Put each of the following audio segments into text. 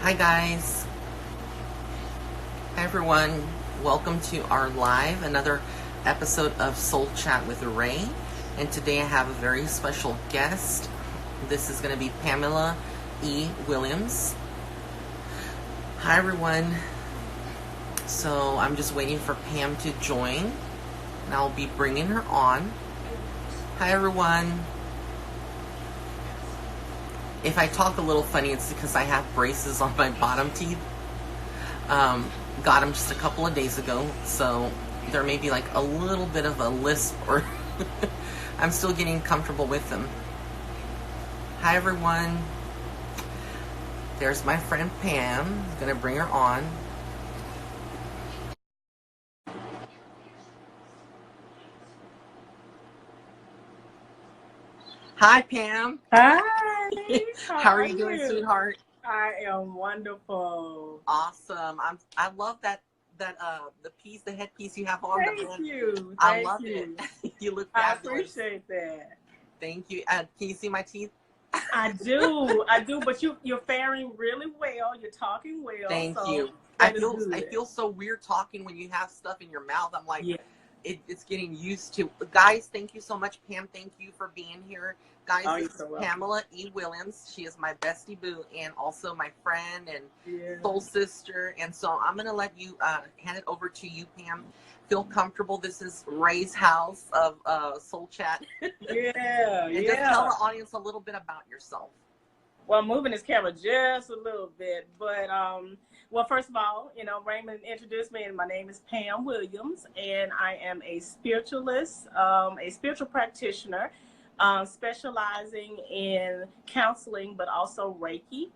Hi guys. Hi everyone. Welcome to our live, another episode of Soul Chat with Ray. And today I have a very special guest. This is going to be Pamela E. Williams. Hi everyone. So I'm just waiting for Pam to join, and I'll be bringing her on. Hi everyone. If I talk a little funny, it's because I have braces on my bottom teeth. Got them just a couple of days ago, so there may be like a little bit of a lisp, or I'm still getting comfortable with them. Hi everyone. There's my friend Pam. I'm gonna bring her on. Hi Pam. Hi, How how are are you doing, you? sweetheart? I am wonderful. Awesome. I love that the headpiece you have on the Thank band. you. I Thank love it. you. You look I fabulous. appreciate that. Thank you. Can you see my teeth? I do. I do, but you're faring really well. You're talking well, Thank so you. that is I good. feel so weird talking when you have stuff in your mouth. I'm like, Yeah. it's getting used to. Guys, thank you so much. Pam, thank you for being here. Guys, Oh, this you're is so welcome. Pamela E. Williams. She is my bestie boo and also my friend and Yeah. soul sister. And so I'm going to let you hand it over to you, Pam. Feel comfortable. This is Ray's house of Soul Chat. Yeah. And just tell Yeah. the audience a little bit about yourself. Well, I'm moving this camera just a little bit, but well, first of all, Raymond introduced me, and my name is Pam Williams, and I am a spiritualist, a spiritual practitioner, specializing in counseling, but also Reiki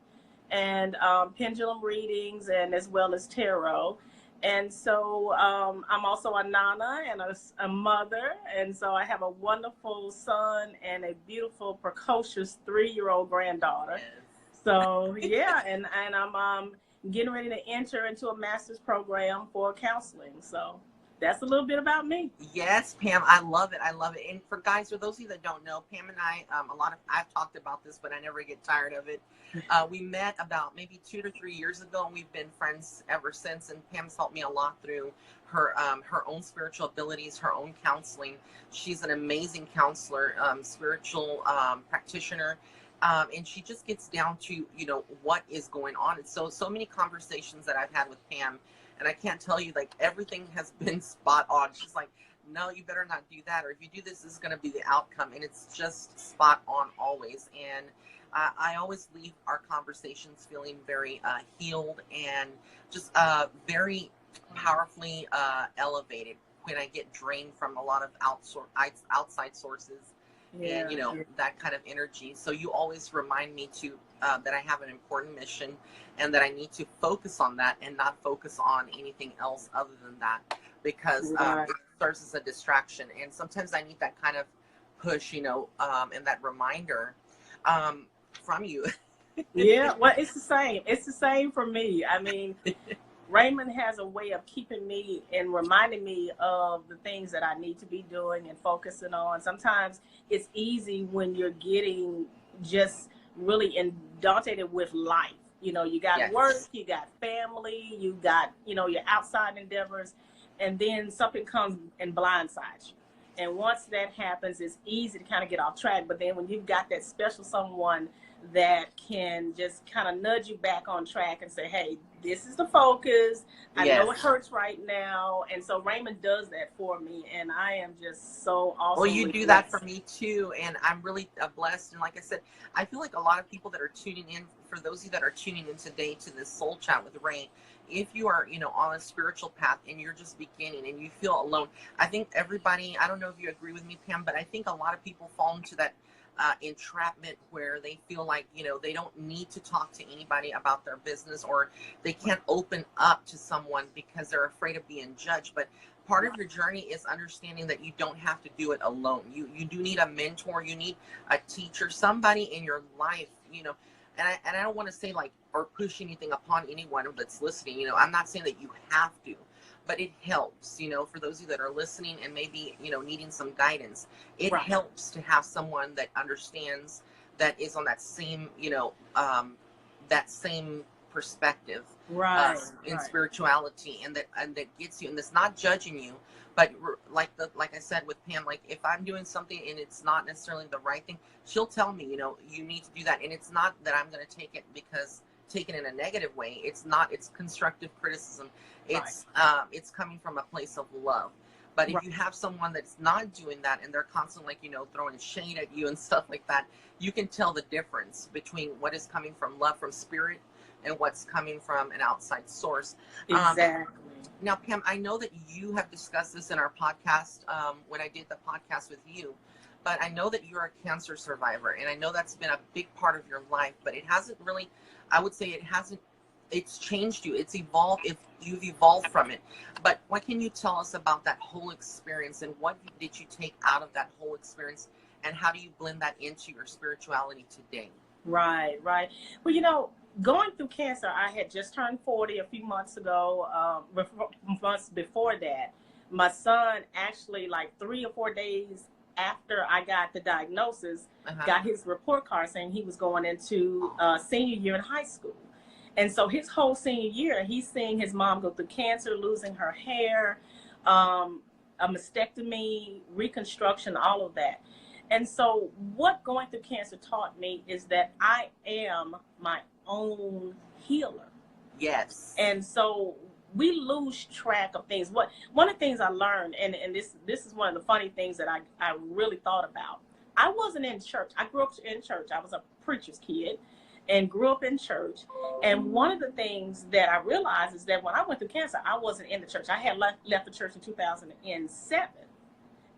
and pendulum readings, and as well as tarot. And so I'm also a nana and a mother. And so I have a wonderful son and a beautiful, precocious 3-year-old granddaughter. So, yeah, and I'm getting ready to enter into a master's program for counseling. So that's a little bit about me. Yes, Pam, I love it. I love it. And for guys, for those of you that don't know, Pam and I, I've talked about this, but I never get tired of it. We met about maybe 2 to 3 years ago, and we've been friends ever since. And Pam's helped me a lot through her own spiritual abilities, her own counseling. She's an amazing counselor, spiritual practitioner. And she just gets down to, what is going on. And so many conversations that I've had with Pam, and I can't tell you, like, everything has been spot on. She's like, no, you better not do that. Or if you do this, this is going to be the outcome. And it's just spot on always. And I always leave our conversations feeling very healed and just very powerfully elevated when I get drained from a lot of outside sources. Yeah. And that kind of energy. So you always remind me to that I have an important mission, and that I need to focus on that and not focus on anything else other than that, because Right. it starts as a distraction. And sometimes I need that kind of push, and that reminder from you. Yeah, well, it's the same. It's the same for me. I mean, Raymond has a way of keeping me and reminding me of the things that I need to be doing and focusing on. Sometimes it's easy when you're getting just really inundated with life. You got Yes. work, you got family, you got, your outside endeavors, and then something comes and blindsides you. And once that happens, it's easy to kind of get off track. But then when you've got that special someone that can just kind of nudge you back on track and say, hey, this is the focus. I know it hurts right now. And so Raymond does that for me. And I am just so awesome. Well, you do that for me too. And I'm really blessed. And like I said, I feel like a lot of people that are tuning in, for those of you that are tuning in today to this Soul Chat with Ray, if you are, on a spiritual path and you're just beginning and you feel alone, I think everybody, I don't know if you agree with me, Pam, but I think a lot of people fall into that entrapment where they feel like, they don't need to talk to anybody about their business, or they can't open up to someone because they're afraid of being judged. But part of your journey is understanding that you don't have to do it alone. You do need a mentor, you need a teacher, somebody in your life, and I don't want to say like, or push anything upon anyone that's listening. I'm not saying that you have to, but it helps, for those of you that are listening and maybe, needing some guidance. It helps to have someone that understands, that is on that same, that same perspective, Right. in Right. spirituality, and that gets you, and that's not judging you, but like I said with Pam, like if I'm doing something and it's not necessarily the right thing, she'll tell me, you know, you need to do that, and it's not that I'm going to take it in a negative way. It's not. It's constructive criticism. It's coming from a place of love. But if Right. you have someone that's not doing that and they're constantly, like, you know, throwing shade at you and stuff like that, you can tell the difference between what is coming from love, from spirit, and what's coming from an outside source. Exactly. Now, Pam, I know that you have discussed this in our podcast when I did the podcast with you, but I know that you're a cancer survivor, and I know that's been a big part of your life, but it hasn't really, I would say it hasn't, it's changed you. It's evolved. If you've evolved from it, but what can you tell us about that whole experience, and what did you take out of that whole experience, and how do you blend that into your spirituality today? Right. Right. Well, you know, going through cancer, I had just turned 40 a few months ago. Months before that, my son actually, like 3 or 4 days after I got the diagnosis, got his report card saying he was going into senior year in high school. And so his whole senior year, he's seeing his mom go through cancer, losing her hair, a mastectomy, reconstruction, all of that. And so what going through cancer taught me is that I am my own healer. Yes. And so we lose track of things. One of the things I learned, and this is one of the funny things that I really thought about. I wasn't in church. I grew up in church. I was a preacher's kid and grew up in church. And one of the things that I realized is that when I went through cancer, I wasn't in the church. I had left the church in 2007.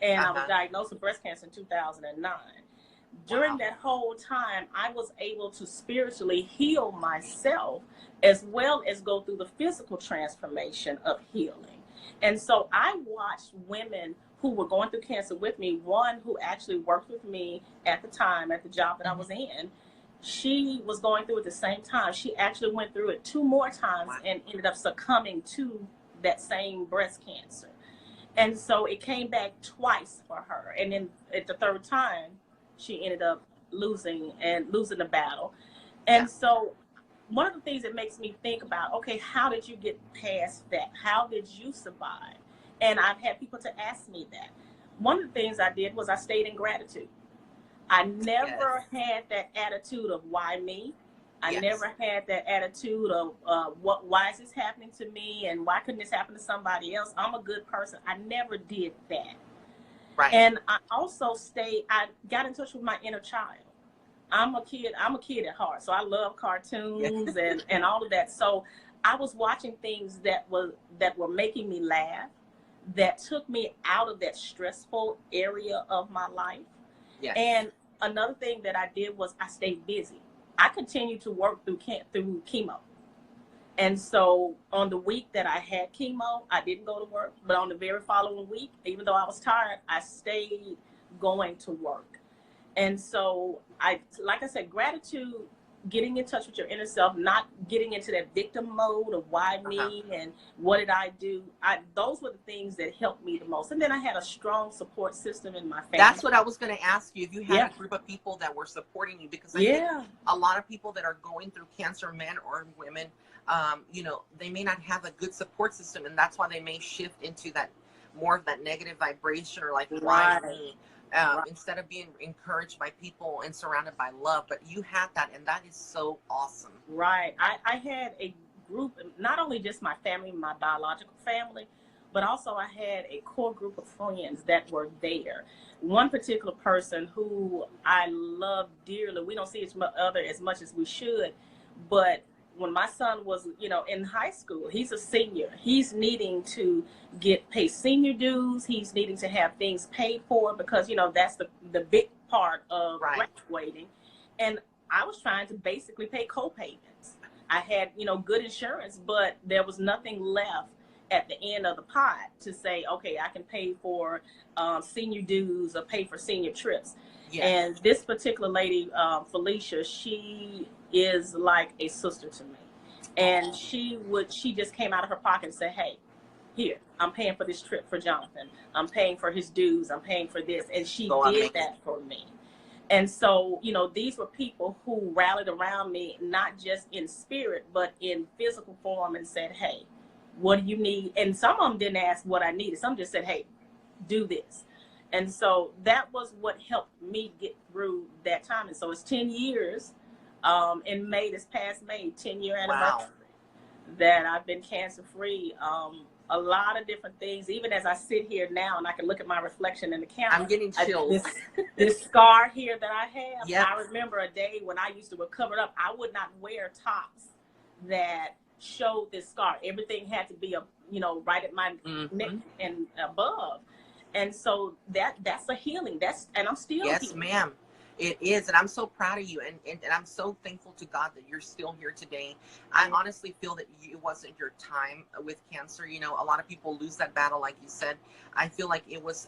And I was diagnosed with breast cancer in 2009. During that whole time, I was able to spiritually heal myself as well as go through the physical transformation of healing. And so I watched women who were going through cancer with me, one who actually worked with me at the time at the job that I was in. She was going through it at the same time. She actually went through it 2 more times and ended up succumbing to that same breast cancer. And so it came back twice for her. And then at the 3rd time, she ended up losing the battle. And so one of the things that makes me think about, okay, how did you get past that? How did you survive? And I've had people to ask me that. One of the things I did was I stayed in gratitude. I never had that attitude of why me. I never had that attitude of why is this happening to me and why couldn't this happen to somebody else? I'm a good person. I never did that. Right. And I also I got in touch with my inner child. I'm a kid at heart. So I love cartoons and all of that. So I was watching things that were making me laugh, that took me out of that stressful area of my life. Yes. And another thing that I did was I stayed busy. I continued to work through chemo. And so on the week that I had chemo, I didn't go to work. But on the very following week, even though I was tired, I stayed going to work. And so like I said, gratitude, getting in touch with your inner self, not getting into that victim mode of why me and what did I do. Those were the things that helped me the most. And then I had a strong support system in my family. That's what I was going to ask you, if you had a group of people that were supporting you, because I think a lot of people that are going through cancer, men or women, you know, they may not have a good support system, and that's why they may shift into that more of that negative vibration, or like, why me? Instead of being encouraged by people and surrounded by love. But you had that, and that is so awesome. Right. I had a group, not only just my family, my biological family, but also I had a core group of friends that were there. One particular person who I love dearly, we don't see each other as much as we should, but when my son was, you know, in high school, he's a senior. He's needing to pay senior dues. He's needing to have things paid for because, you know, that's the big part of graduating. And I was trying to basically pay co-payments. I had, you know, good insurance, but there was nothing left at the end of the pot to say, okay, I can pay for senior dues or pay for senior trips. Yes. And this particular lady, Felicia, she is like a sister to me. And she just came out of her pocket and said, hey, here, I'm paying for this trip for Jonathan. I'm paying for his dues. I'm paying for this. And she did that for me. And so, you know, these were people who rallied around me, not just in spirit, but in physical form, and said, hey, what do you need? And some of them didn't ask what I needed. Some just said, hey, do this. And so that was what helped me get through that time. And so it's 10 years in May, this past May, 10-year anniversary. Wow. That I've been cancer free. A lot of different things, even as I sit here now and I can look at my reflection in the camera. I'm getting chills. This scar here that I have, yep. I remember a day when I used to wear covered up. I would not wear tops that showed this scar. Everything had to be, you know, right at my neck and above. And so that's a healing. And I'm still yes, healing. Ma'am. It is, and I'm so proud of you, and I'm so thankful to God that you're still here today. I honestly feel that it wasn't your time with cancer. You know, a lot of people lose that battle, like you said. I feel like it was,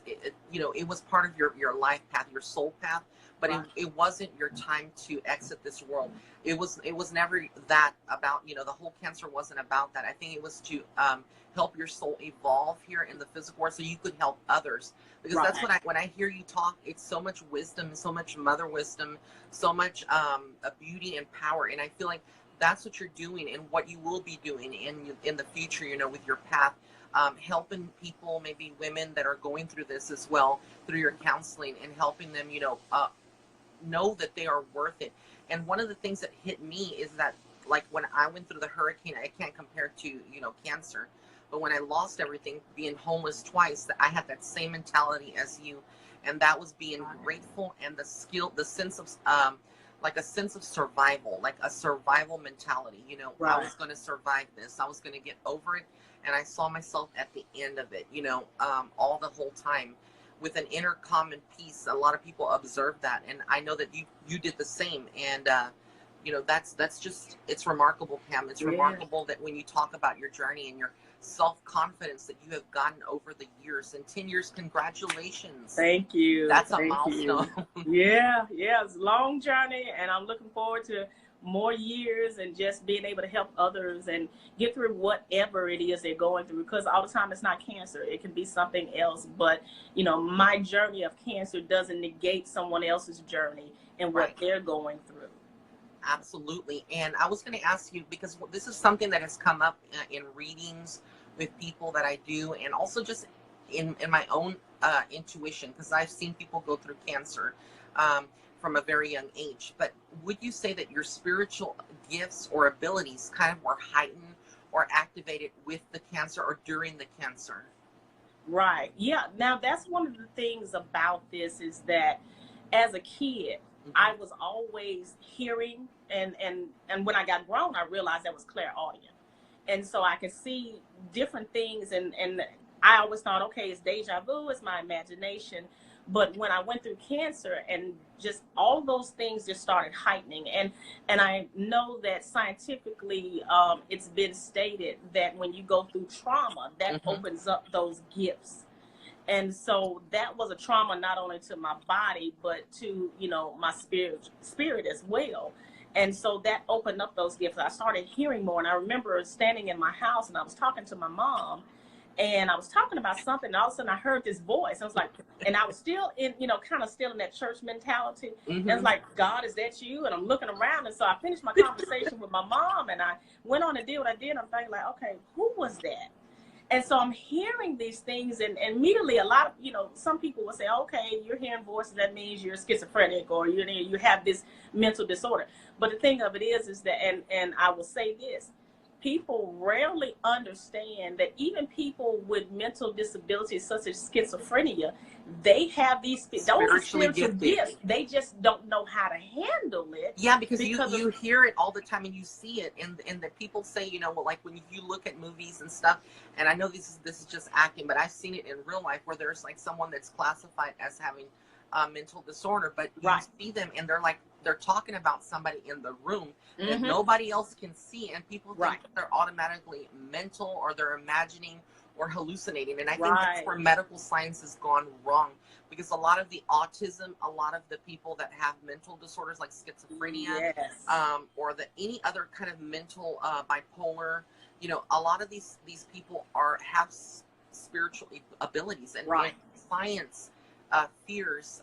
you know, it was part of your life path, your soul path, but right. it wasn't your time to exit this world. It was never that about, you know, the whole cancer wasn't about that. I think it was to help your soul evolve here in the physical world so you could help others. Because right. that's when I hear you talk, it's so much wisdom, so much mother wisdom, so much beauty and power. And I feel like that's what you're doing and what you will be doing in the future, you know, with your path, helping people, maybe women that are going through this as well, through your counseling, and helping them, you know that they are worth it. And one of the things that hit me is that, like, when I went through the hurricane, I can't compare to, you know, cancer. But when I lost everything, being homeless twice, I had that same mentality as you. And that was being grateful and the sense of, like a sense of survival, like a survival mentality. You know, right. I was going to survive this. I was going to get over it. And I saw myself at the end of it, you know, all the whole time with an inner calm and peace. A lot of people observe that. And I know that you did the same. And, you know, that's just, it's remarkable, Pam. It's remarkable that when you talk about your journey and your self-confidence that you have gotten over the years. In 10 years, congratulations. Thank you. That's a milestone. Yeah, it's a long journey, and I'm looking forward to more years and just being able to help others and get through whatever it is they're going through, because all the time it's not cancer, it can be something else. But you know, my journey of cancer doesn't negate someone else's journey and what they're going through. Absolutely. And I was going to ask you, because this is something that has come up in readings with people that I do, and also just in my own intuition, because I've seen people go through cancer from a very young age. But would you say that your spiritual gifts or abilities kind of were heightened or activated with the cancer or during the cancer? Right. Yeah. Now, that's one of the things about this is that as a kid, I was always hearing, and when I got grown, I realized that was clairaudient. And so I could see different things, and I always thought, okay, it's deja vu, it's my imagination. But when I went through cancer, and just all those things just started heightening. And I know that scientifically, it's been stated that when you go through trauma, that opens up those gifts. And so that was a trauma not only to my body, but to, you know, my spirit as well. And so that opened up those gifts. I started hearing more. And I remember standing in my house and I was talking to my mom, and I was talking about something, and all of a sudden I heard this voice. I was like, and I was still in, you know, kind of still in that church mentality. And it's like, God, is that you? And I'm looking around. And so I finished my conversation with my mom, and I went on and did what I did. I'm thinking like, okay, who was that? And so I'm hearing these things, and immediately a lot of, you know, some people will say, okay, you're hearing voices, that means you're schizophrenic, or you have this mental disorder. But the thing of it is that, and I will say this, people rarely understand that even people with mental disabilities such as schizophrenia, they have these spiritual gifts. They just don't know how to handle it. Yeah, because you hear it all the time, and you see it, and that people say, you know, well, like when you look at movies and stuff, and I know this is just acting, but I've seen it in real life where there's like someone that's classified as having a mental disorder, but you see them and they're talking about somebody in the room that nobody else can see, and people think that they're automatically mental, or they're imagining or hallucinating. And I think that's where medical science has gone wrong, because a lot of the autism, a lot of the people that have mental disorders like schizophrenia, or any other kind of mental bipolar, you know, a lot of these people have spiritual abilities, and science fears,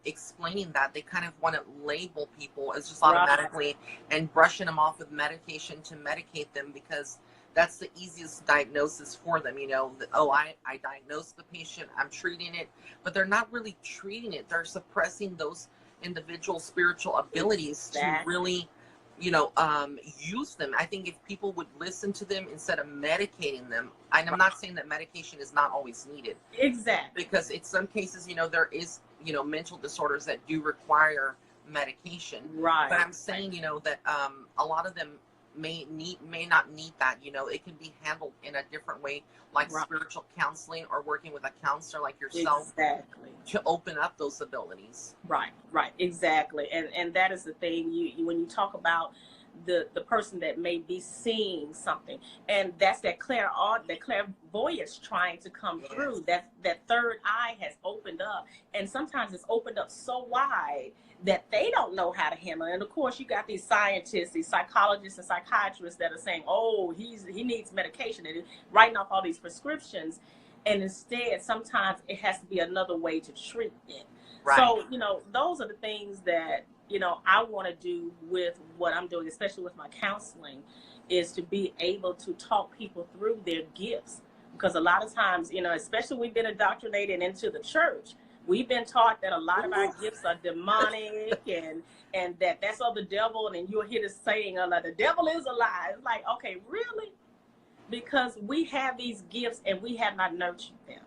explaining that they kind of want to label people as just automatically and brushing them off with medication to medicate them, because that's the easiest diagnosis for them. You know, oh, I diagnosed the patient, I'm treating it, but they're not really treating it. They're suppressing those individual spiritual abilities to really, you know, use them. I think if people would listen to them instead of medicating them, and I'm not saying that medication is not always needed. Exactly. Because in some cases, you know, there is, you know, mental disorders that do require medication. Right. But I'm saying, you know, that a lot of them may not need that. You know, it can be handled in a different way, like spiritual counseling or working with a counselor like yourself. Exactly. To open up those abilities. Right, exactly. And that is the thing, you when you talk about the person that may be seeing something, and that's that clairvoyance trying to come through, that third eye has opened up, and sometimes it's opened up so wide that they don't know how to handle it. And of course you got these scientists, these psychologists and psychiatrists that are saying, oh, he needs medication, and writing off all these prescriptions, and instead sometimes it has to be another way to treat it. Right. So, you know, those are the things that, you know, I want to do with what I'm doing, especially with my counseling, is to be able to talk people through their gifts. Because a lot of times, you know, especially we've been indoctrinated into the church, we've been taught that a lot of our gifts are demonic and that's of the devil. And you'll hear this saying, the devil is alive. It's like, okay, really? Because we have these gifts and we have not nurtured them.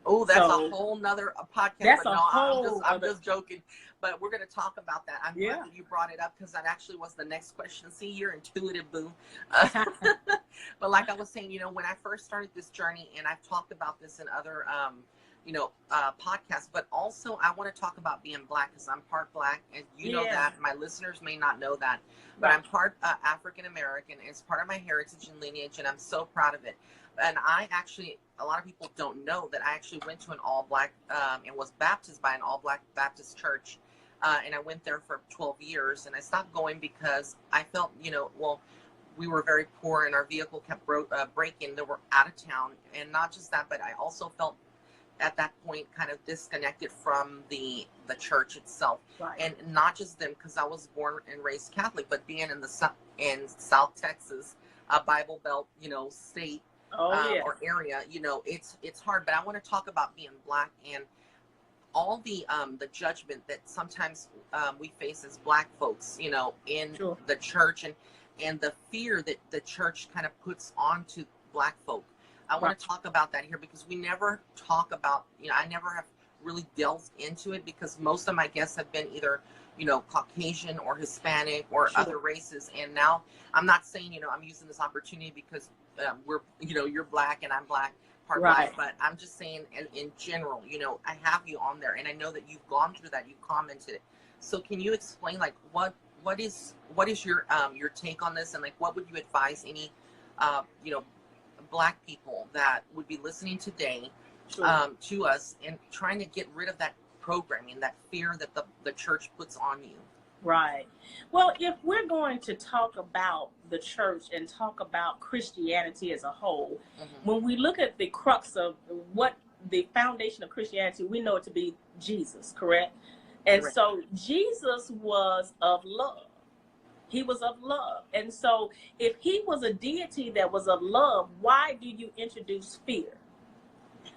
Oh, that's a whole nother podcast. That's but no, I'm just joking. But we're going to talk about that. I'm glad that you brought it up, because that actually was the next question. See, you're intuitive, boo. But like I was saying, you know, when I first started this journey, and I've talked about this in other, you know, podcasts, but also I want to talk about being Black, because I'm part Black, and you know that. My listeners may not know that, but I'm part African American. It's part of my heritage and lineage, and I'm so proud of it. And I actually, a lot of people don't know that I actually went to an all-Black and was baptized by an all-Black Baptist church. And I went there for 12 years, and I stopped going because I felt, you know, well, we were very poor and our vehicle kept breaking. They were out of town. And not just that, but I also felt at that point kind of disconnected from the church itself. Right. And not just them, because I was born and raised Catholic, but being in South Texas, a Bible Belt, you know, state, or area, you know, it's hard. But I want to talk about being Black and all the judgment that sometimes we face as Black folks, you know, in the church, and the fear that the church kind of puts onto Black folk. I want to talk about that here, because we never talk about, you know, I never have really delved into it, because most of my guests have been either, you know, Caucasian or Hispanic or other races. And now I'm not saying, you know, I'm using this opportunity because we're, you know, you're Black and I'm Black, part Black, but I'm just saying in general, you know, I have you on there, and I know that you've gone through that, you've commented. So can you explain, like, what is your take on this, and like what would you advise any you know, Black people that would be listening today to us and trying to get rid of that programming, that fear that the church puts on you? Right. Well, if we're going to talk about the church and talk about Christianity as a whole, when we look at the crux of what the foundation of Christianity, we know it to be Jesus, correct? And so Jesus was of love. He was of love. And so if he was a deity that was of love, why do you introduce fear?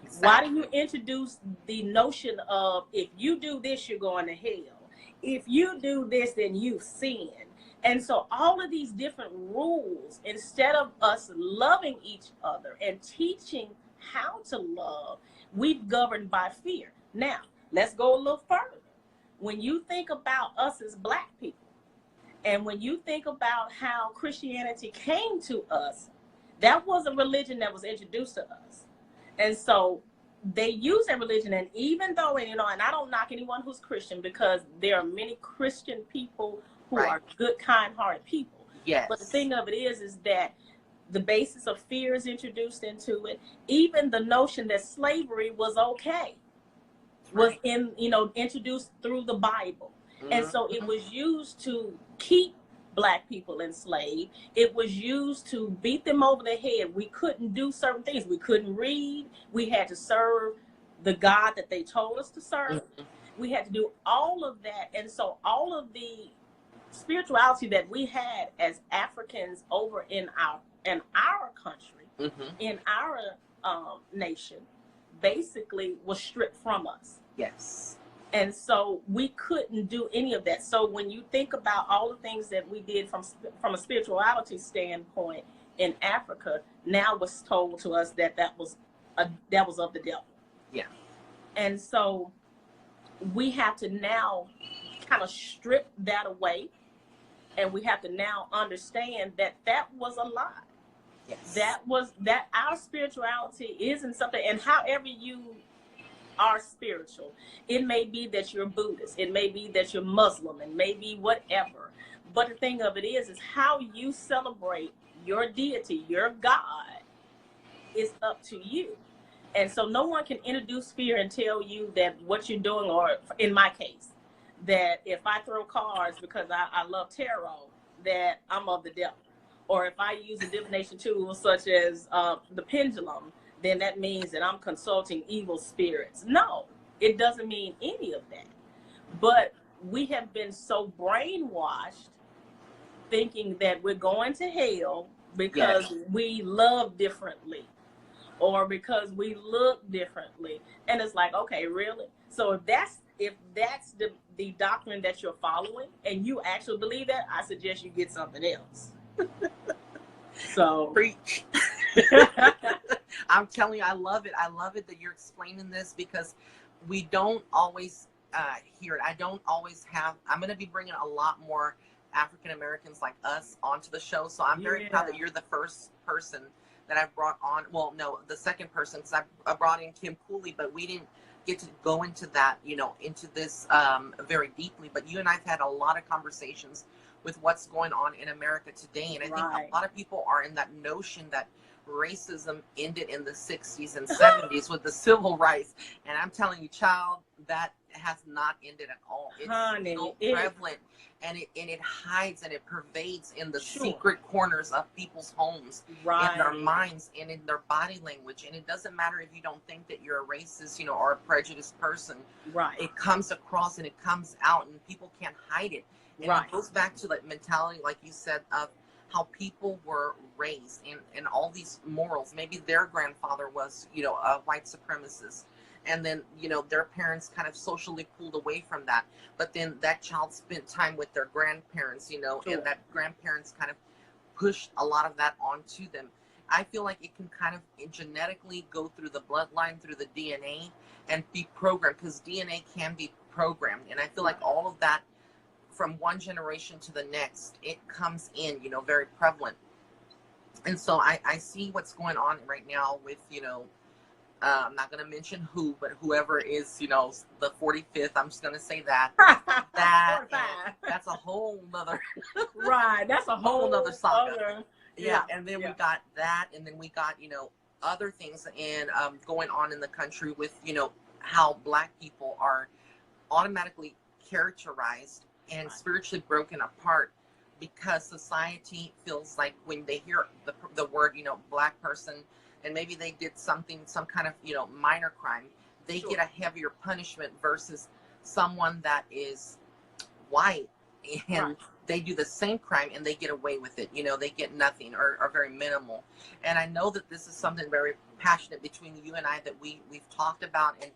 Exactly. Why do you introduce the notion of, if you do this, you're going to hell? If you do this, then you sin. And so all of these different rules, instead of us loving each other and teaching how to love, we've governed by fear. Now, let's go a little further. When you think about us as Black people, and when you think about how Christianity came to us, that was a religion that was introduced to us. And so they use that religion, and even though, you know, and I don't knock anyone who's Christian, because there are many Christian people who are good, kind-hearted people. Yes. But the thing of it is that the basis of fear is introduced into it. Even the notion that slavery was okay was introduced through the Bible. And so it was used to keep Black people enslaved. It was used to beat them over the head. We couldn't do certain things. We couldn't read. We had to serve the God that they told us to serve. Mm-hmm. We had to do all of that. And so all of the spirituality that we had as Africans over in our country, Mm-hmm. in our nation, basically was stripped from us. Yes. And so we couldn't do any of that. So when you think about all the things that we did from a spirituality standpoint in Africa, now was told to us that that was of the devil. Yeah. And so we have to now kind of strip that away, and we have to now understand that that was a lie. Yes. That our spirituality isn't something, and however you are spiritual, it may be that you're Buddhist, it may be that you're Muslim, it may be whatever. But the thing of it is how you celebrate your deity, your God, is up to you. And so no one can introduce fear and tell you that what you're doing, or in my case, that if I throw cards because I love tarot, that I'm of the devil. Or if I use a divination tool such as the pendulum, then that means that I'm consulting evil spirits. No, it doesn't mean any of that. But we have been so brainwashed thinking that we're going to hell because we love differently, or because we look differently. And it's like, okay, really? So if that's the doctrine that you're following and you actually believe that, I suggest you get something else. So preach. I'm telling you, I love it. I love it that you're explaining this, because we don't always hear it. I don't always have, I'm going to be bringing a lot more African Americans like us onto the show. So I'm very proud that you're the first person that I've brought on. Well, no, the second person, because I brought in Kim Cooley, but we didn't get to go into that, into this very deeply. But you and I've had a lot of conversations with what's going on in America today. And I think a lot of people are in that notion that racism ended in the 60s and 70s with the civil rights. And I'm telling you, child, that has not ended at all. It's still prevalent, and it hides and it pervades in the secret corners of people's homes, in their minds, and in their body language. And it doesn't matter if you don't think that you're a racist, or a prejudiced person. It comes across and it comes out, and people can't hide it. And it goes back to that mentality, like you said, of how people were raised, and all these morals. Maybe their grandfather was, a white supremacist. And then, their parents kind of socially pulled away from that. But then that child spent time with their grandparents, and that grandparents kind of pushed a lot of that onto them. I feel like it can kind of genetically go through the bloodline, through the DNA, and be programmed, because DNA can be programmed. And I feel like all of that, from one generation to the next, it comes in, very prevalent. And so I see what's going on right now with, I'm not going to mention who, but whoever is, the 45th, I'm just going to say that. That's a whole nother. That's a whole nother saga. Yeah. And then we got that. And then we got, other things and going on in the country with, how Black people are automatically characterized and spiritually broken apart, because society feels like when they hear the word, Black person, and maybe they did some kind of, minor crime, they get a heavier punishment versus someone that is white and they do the same crime and they get away with it. They get nothing or very minimal. And I know that this is something very passionate between you and I that we've talked about. And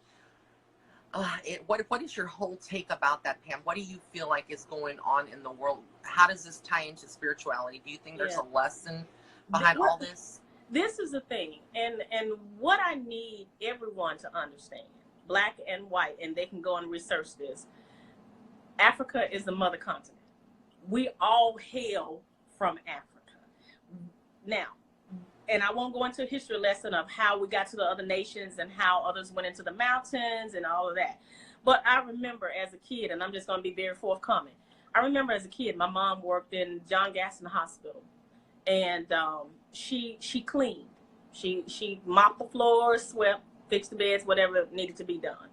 what is your whole take about that, Pam? What do you feel like is going on in the world? How does this tie into spirituality? Do you think there's a lesson behind all this? This is the thing, and what I need everyone to understand, Black and white, and they can go and research this. Africa is the mother continent. We all hail from Africa. Now, and I won't go into a history lesson of how we got to the other nations and how others went into the mountains and all of that. But I remember as a kid, and I'm just going to be very forthcoming. I remember as a kid, my mom worked in John Gaston Hospital, and she cleaned. She mopped the floors, swept, fixed the beds, whatever needed to be done.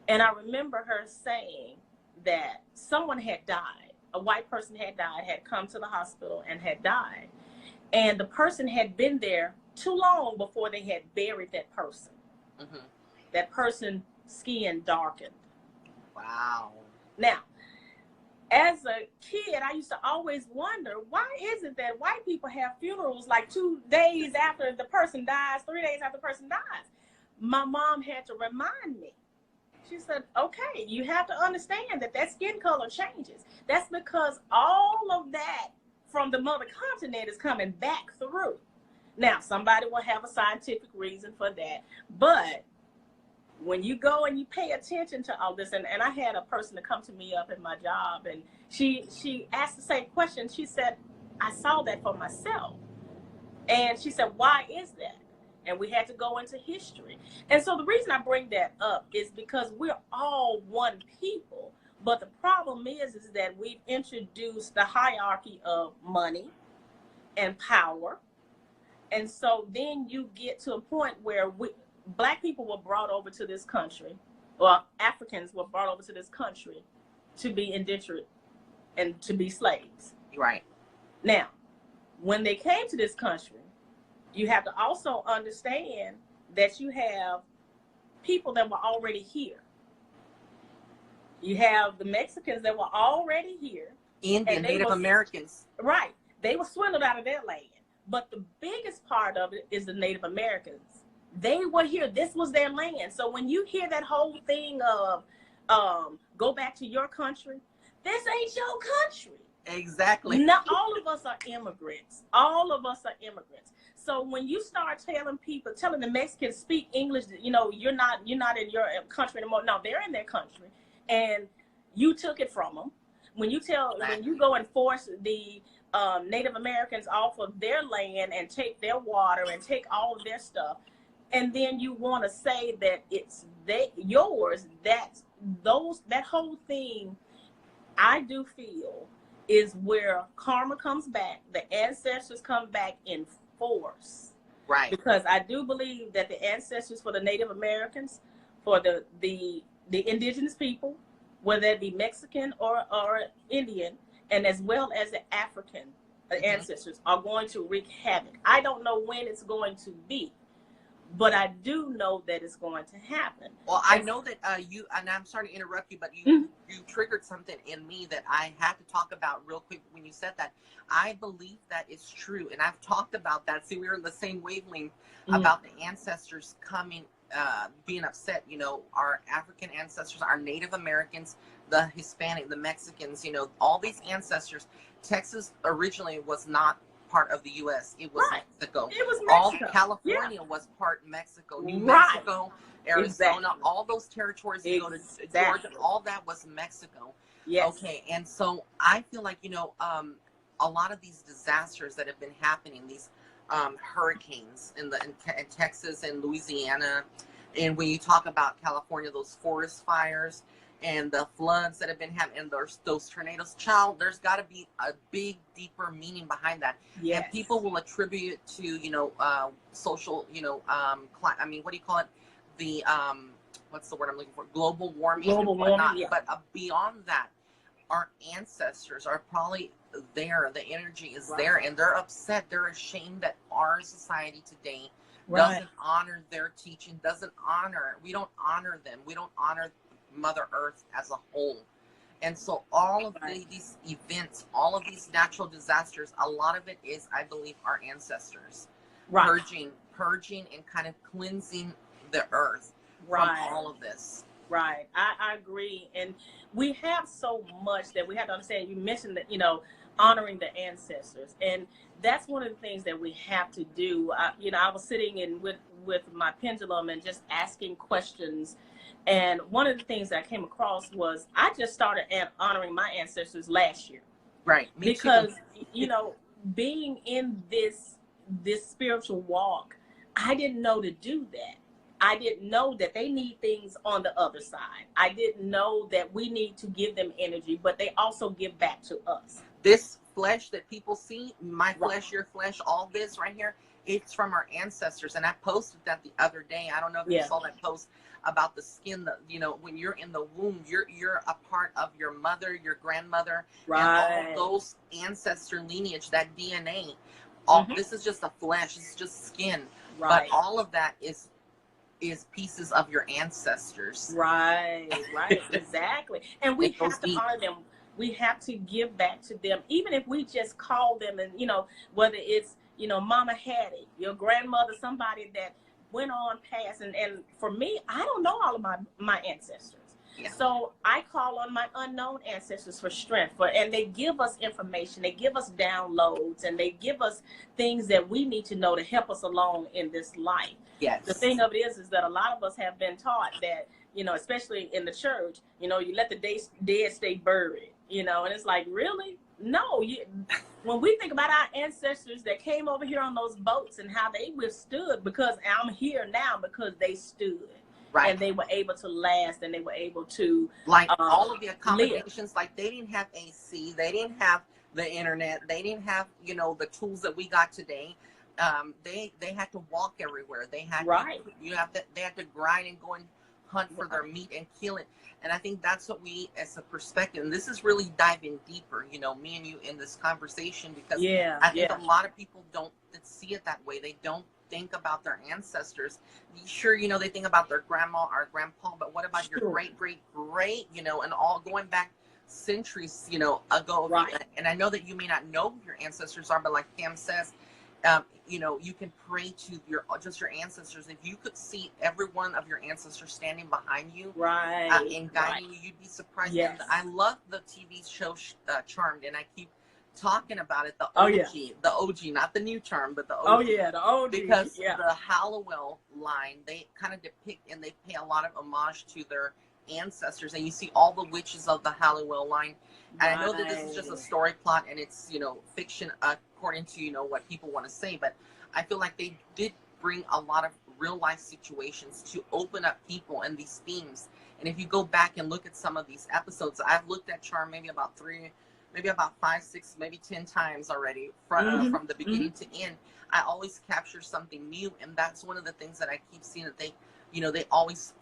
And I remember her saying that someone had died. A white person had died, had come to the hospital and had died. And the person had been there too long before they had buried that person. that person's skin darkened. Wow. Now, as a kid, I used to always wonder, why is it that white people have funerals like 2 days after the person dies, 3 days after the person dies? My mom had to remind me. She said, okay, you have to understand that skin color changes. That's because all of that from the mother continent is coming back through. Now, somebody will have a scientific reason for that, but when you go and you pay attention to all this, and I had a person to come to me up at my job, and she asked the same question. She said, I saw that for myself. And she said, why is that? And we had to go into history. And so the reason I bring that up is because we're all one people. But the problem is that we've introduced the hierarchy of money and power. And so then you get to a point where Black people were brought over to this country, or Africans were brought over to this country to be indentured and to be slaves. Right. Now, when they came to this country, you have to also understand that you have people that were already here. You have the Mexicans that were already here. Indian, Native Americans. Right. They were swindled out of their land. But the biggest part of it is the Native Americans. They were here. This was their land. So when you hear that whole thing of go back to your country, this ain't your country. Exactly. Not all of us are immigrants. All of us are immigrants. So when you start telling the Mexicans speak English, you know, you're not in your country anymore. No, they're in their country, and you took it from them. When you go and force the Native Americans off of their land and take their water and take all of their stuff, and then you want to say that it's yours, that whole thing, I do feel, is where karma comes back. The ancestors come back in force. Right. Because I do believe that the ancestors for the Native Americans, for the indigenous people, whether it be Mexican or Indian, and as well as the African ancestors, are going to wreak havoc. I don't know when it's going to be, but I do know that it's going to happen. Well, I know that and I'm sorry to interrupt you, but you triggered something in me that I had to talk about real quick when you said that. I believe that is true, and I've talked about that. See, we were in the same wavelength about the ancestors coming, being upset. You know, our African ancestors, our Native Americans, the Hispanic, the Mexicans, you know, all these ancestors. Texas originally was not part of the U.S. It was Mexico. It was Mexico. All California was part Mexico. New Mexico, Arizona, all those territories, you go to Georgia, all that was Mexico. Yes. Okay, and so I feel like, you know, a lot of these disasters that have been happening, these hurricanes in Texas and Louisiana, and when you talk about California, those forest fires and the floods that have been happening, and those tornadoes, there's got to be a big, deeper meaning behind that. Yes. And people will attribute it to, you know, social, you know, what do you call it? The, what's the word I'm looking for? Global warming and whatnot. Yeah. But beyond that, our ancestors are probably there. The energy is there, and they're upset. They're ashamed that our society today doesn't honor their teaching, we don't honor them. We don't honor Mother Earth as a whole. And so all of these events, all of these natural disasters, a lot of it is, I believe, our ancestors purging and kind of cleansing the earth from all of this. Right. I agree. And we have so much that we have to understand. You mentioned that, you know, honoring the ancestors. And that's one of the things that we have to do. You know, I was sitting with my pendulum and just asking questions. And one of the things that I came across was I just started honoring my ancestors last year. Right. Because, you know, being in this spiritual walk, I didn't know to do that. I didn't know that they need things on the other side. I didn't know that we need to give them energy, but they also give back to us. This flesh that people see, my flesh, your flesh, all this right here, it's from our ancestors. And I posted that the other day. I don't know if you saw that post about the skin. You know, when you're in the womb, you're a part of your mother, your grandmother, and all those ancestor lineage, that DNA. This is just a flesh. It's just skin. But all of that is is pieces of your ancestors. Right, right, exactly. And we It goes have to deep. honor them. We have to give back to them, even if we just call them and, whether it's, Mama Hattie, your grandmother, somebody that went on past. And for me, I don't know all of my ancestors. Yeah. So I call on my unknown ancestors for strength, and they give us information, they give us downloads, and they give us things that we need to know to help us along in this life. Yes. The thing of it is that a lot of us have been taught that, especially in the church, you let the dead stay buried, and it's like, really? No. When we think about our ancestors that came over here on those boats and how they withstood, because I'm here now because they stood. Right. And they were able to last, and they were able to all of the accommodations, live. like they didn't have AC, they didn't have the internet, they didn't have, the tools that we got today. They had to walk everywhere. They had they had to grind and go and hunt for their meat and kill it. And I think that's what we, as a perspective, and this is really diving deeper, me and you in this conversation, because I think a lot of people don't see it that way. They don't think about their ancestors. Sure, they think about their grandma or grandpa, but what about your great, and all going back centuries, ago. Right. And I know that you may not know who your ancestors are, but like Pam says, you can pray to your ancestors. If you could see every one of your ancestors standing behind you, right, and guiding you, you'd be surprised. Yes. I love the TV show Charmed, and I keep talking about it. The OG, the OG, not the new term, but the OG. Oh yeah, the OG. Because the Halliwell line, they kind of depict and they pay a lot of homage to their ancestors, and you see all the witches of the Halliwell line. And I know that this is just a story plot, and it's fiction according to what people want to say, but I feel like they did bring a lot of real life situations to open up people and these themes. And if you go back and look at some of these episodes, I've looked at Charm maybe about 5, 6, maybe 10 times already from the beginning to end. I always capture something new, and that's one of the things that I keep seeing, that they they always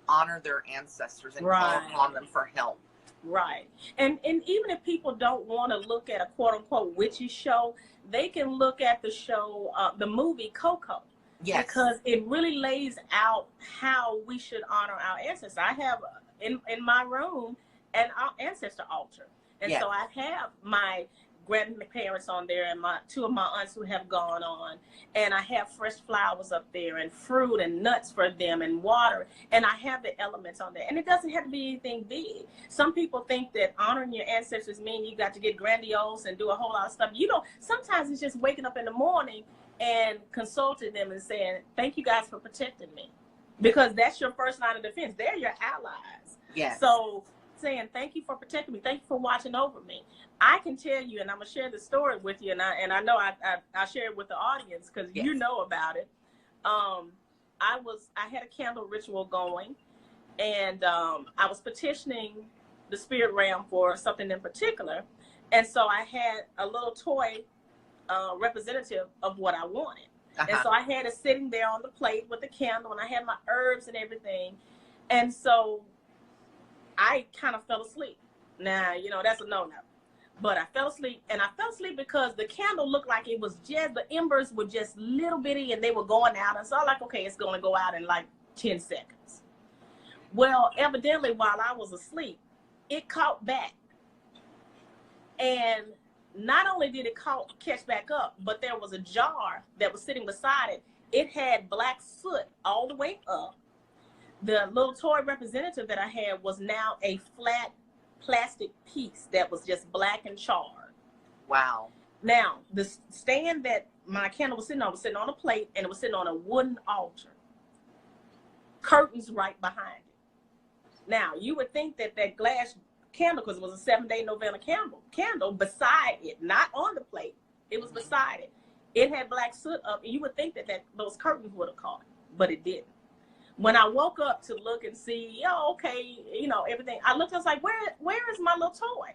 honor their ancestors and call upon them for help. Right. And even if people don't want to look at a quote unquote witchy show, they can look at the show, the movie Coco. Yes. Because it really lays out how we should honor our ancestors. I have in my room an ancestor altar. And so I have my grandparents on there, and two of my aunts who have gone on, and I have fresh flowers up there, and fruit and nuts for them, and water, and I have the elements on there. And it doesn't have to be anything big. Some people think that honoring your ancestors means you got to get grandiose and do a whole lot of stuff. Sometimes it's just waking up in the morning and consulting them and saying, thank you guys for protecting me, because that's your first line of defense. They're your allies. Yes. So saying, thank you for protecting me, thank you for watching over me. I can tell you, and I'm gonna share the story with you, and I know I share it with the audience because you know about it. I had a candle ritual going, and I was petitioning the spirit realm for something in particular, and so I had a little toy representative of what I wanted. And so I had it sitting there on the plate with the candle, and I had my herbs and everything, and so I kind of fell asleep. Now, that's a no-no. But I fell asleep, and I fell asleep because the candle looked like it was just, the embers were just little bitty, and they were going out. And so I'm like, okay, it's going to go out in like 10 seconds. Well, evidently, while I was asleep, it caught back. And not only did it catch back up, but there was a jar that was sitting beside it. It had black soot all the way up. The little toy representative that I had was now a flat plastic piece that was just black and charred. Wow. Now, the stand that my candle was sitting on a plate, and it was sitting on a wooden altar. Curtains right behind it. Now, you would think that glass candle, because it was a 7-day November candle beside it, not on the plate, it was beside it. It had black soot up, and you would think that those curtains would have caught, but it didn't. When I woke up to look and see, everything, I looked, I was like, where is my little toy?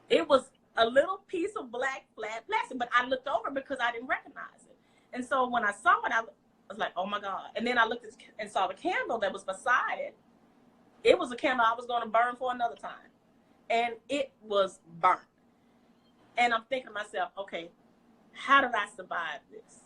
It was a little piece of black, flat plastic, but I looked over because I didn't recognize it. And so when I saw it, I was like, oh my God. And then I looked and saw the candle that was beside it. It was a candle I was going to burn for another time. And it was burnt. And I'm thinking to myself, okay, how did I survive this?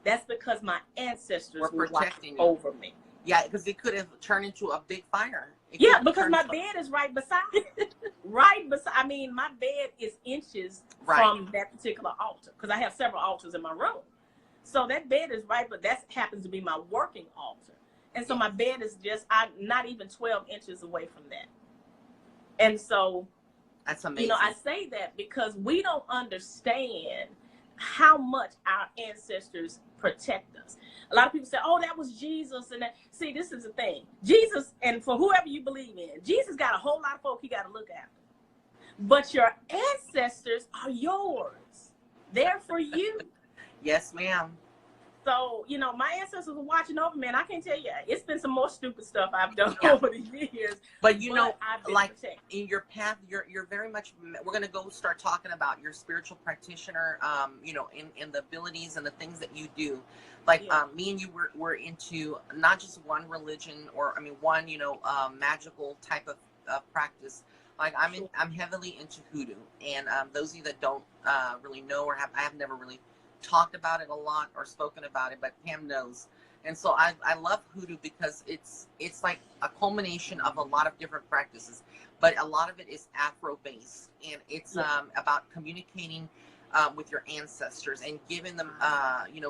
That's because my ancestors We're were watching protecting you. over me. Yeah, because it could have turned into a big fire. Yeah, because my bed is right beside it. Right beside. I mean, my bed is inches from that particular altar, because I have several altars in my room. So that bed is right, but that happens to be my working altar. And so my bed is just, I'm not even 12 inches away from that. And so, that's amazing. you know, I say that because we don't understand how much our ancestors protect us. A lot of people say, oh, that was Jesus. And that. See, this is the thing. Jesus, and for whoever you believe in, Jesus got a whole lot of folk he got to look after. But your ancestors are yours. They're for you. Yes, ma'am. So, you know, my ancestors were watching over me, and I can tell you, it's been some more stupid stuff I've done over the years. But you know, like protected. In your path, you're very much. We're gonna go start talking about your spiritual practitioner. You know, in the abilities and the things that you do. Like me and you were into not just one religion or one magical type of practice. Like I'm heavily into hoodoo, and those of you that don't really know or I have never really talked about it a lot or spoken about it, but Pam knows. And so I love hoodoo because it's like a culmination of a lot of different practices, but a lot of it is Afro based, and it's about communicating with your ancestors and giving them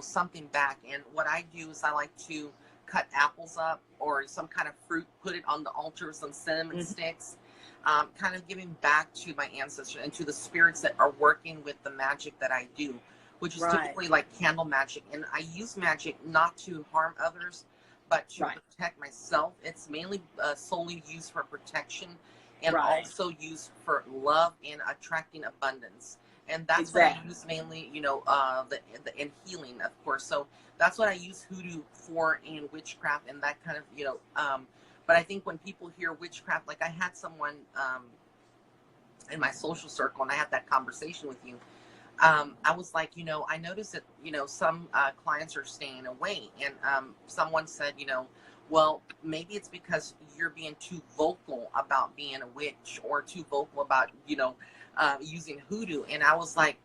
something back. And what I do is I like to cut apples up or some kind of fruit, put it on the altar with some cinnamon sticks, kind of giving back to my ancestors and to the spirits that are working with the magic that I do, which is typically like candle magic. And I use magic not to harm others, but to protect myself. It's mainly solely used for protection and also used for love and attracting abundance. And that's what I use mainly, in healing, of course. So that's what I use hoodoo for in witchcraft and that kind of, but I think when people hear witchcraft, like I had someone in my social circle and I had that conversation with you. I was like, I noticed that, some clients are staying away. And someone said, well, maybe it's because you're being too vocal about being a witch or too vocal about, using hoodoo. And I was like,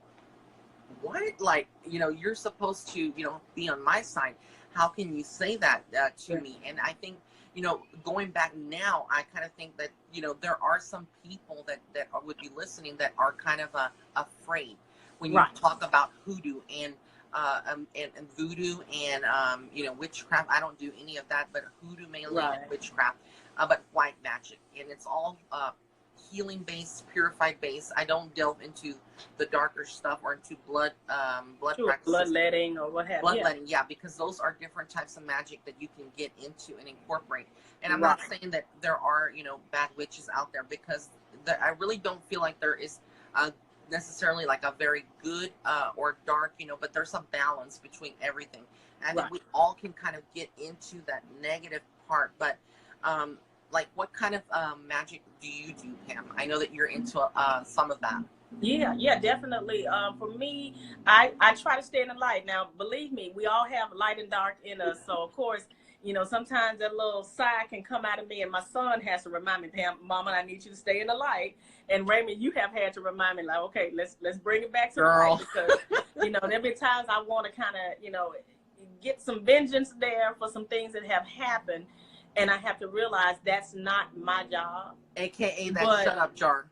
what? Like, you're supposed to, be on my side. How can you say that to me? And I think, going back now, I kind of think that, there are some people that would be listening that are kind of afraid when you talk about hoodoo and voodoo and witchcraft. I don't do any of that, but hoodoo mainly and witchcraft, but white magic, and it's all healing based, purified based. I don't delve into the darker stuff or into blood practices, bloodletting or what have you. Bloodletting, because those are different types of magic that you can get into and incorporate. And I'm not saying that there are bad witches out there, because I really don't feel like there is necessarily like a very good or dark, but there's a balance between everything. And I think we all can kind of get into that negative part. But like, what kind of magic do you do, Pam? I know that you're into some of that. Yeah, definitely. For me, I try to stay in the light. Now, believe me, we all have light and dark in us. So, of course, sometimes that little side can come out of me, and my son has to remind me, Pam, Mama, I need you to stay in the light. And Raymond, you have had to remind me, like, okay, let's bring it back to the light, because there be times I want to kind of get some vengeance there for some things that have happened, and I have to realize that's not my job. AKA that shut up jar.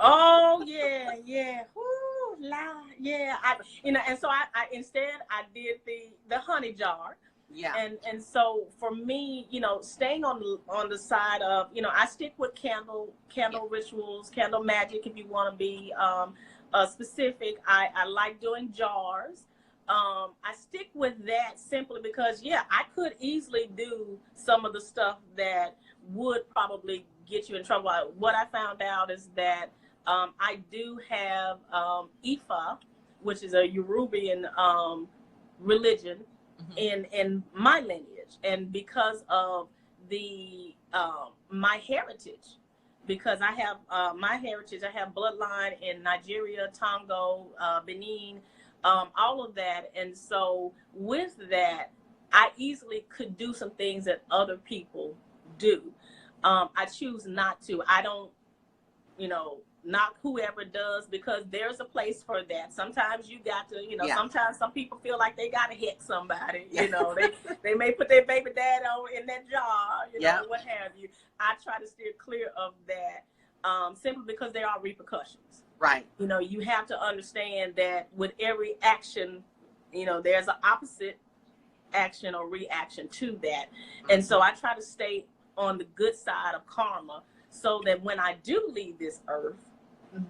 Oh yeah. Woo, loud. Yeah. And so I instead I did the honey jar. Yeah. And so for me, staying on the side of, I stick with candle rituals, candle magic, if you want to be specific. I like doing jars. I stick with that simply because, I could easily do some of the stuff that would probably get you in trouble. What I found out is that I do have Ifa, which is a Yoruban religion, in my lineage, and because of the my heritage, because I have my heritage, I have bloodline in Nigeria, Togo, Benin, all of that, and so with that, I easily could do some things that other people do. I choose not to. I don't, knock whoever does, because there's a place for that. Sometimes you got to, sometimes some people feel like they got to hit somebody, they may put their baby dad on in that jar, what have you. I try to steer clear of that, simply because there are repercussions. Right. You have to understand that with every action, there's an opposite action or reaction to that. And so I try to stay on the good side of karma, so that when I do leave this earth,